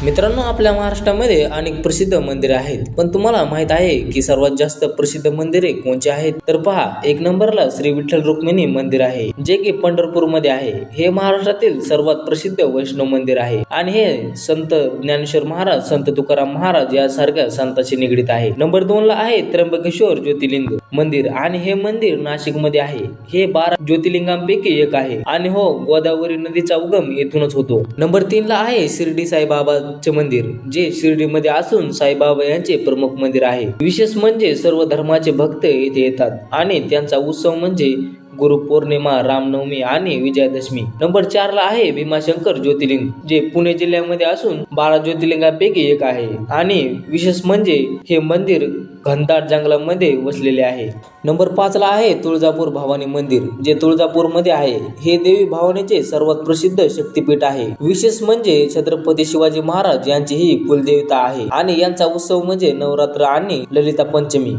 मित्रांनो, आपल्या महाराष्ट्रामध्ये अनेक प्रसिद्ध मंदिरे आहेत, पण तुम्हाला माहित आहे की सर्वात जास्त प्रसिद्ध मंदिरे कोणती आहेत? तर पहा, एक नंबरला श्री विठ्ठल रुक्मिणी मंदिर आहे, जे की पंढरपूर मध्ये आहे. हे महाराष्ट्रातील सर्वात प्रसिद्ध वैष्णव मंदिर आहे आणि हे संत ज्ञानेश्वर महाराज, संत तुकाराम महाराज यासारख्या संतांशी निगडित आहे. नंबर 2 ला आहे त्र्यंबकेश्वर ज्योतिर्लिंग मंदिर आणि हे मंदिर नाशिक मध्ये आहे. हे 12 ज्योतिर्लिंगांपैकी एक आहे आणि हो, गोदावरी नदीचा उगम येथूनच होतो. नंबर 3 ला आहे शिर्डी साईबाबा चे मंदिर, जे शिर्डीमध्ये असून साईबाबा यांचे प्रमुख मंदिर आहे. विशेष म्हणजे सर्व धर्माचे भक्त येथे येतात आणि त्यांचा उत्सव म्हणजे गुरुपौर्णिमा, रामनवमी आणि विजयादशमी. नंबर 4 ला आहे भीमाशंकर ज्योतिर्लिंग, जे पुणे जिल्ह्यामध्ये असून 12 ज्योतिर्लिंगांपैकी एक आहे आणि विशेष म्हणजे हे मंदिर घनदाट जंगलामध्ये वसलेले आहे. नंबर 5 ला आहे तुळजापूर भवानी मंदिर, जे तुळजापूर मध्ये आहे. हे देवी भवानीचे सर्वात प्रसिद्ध शक्तिपीठ आहे. विशेष म्हणजे छत्रपती शिवाजी महाराज यांची ही कुलदेवता आहे आणि यांचा उत्सव म्हणजे नवरात्र आणि ललिता पंचमी.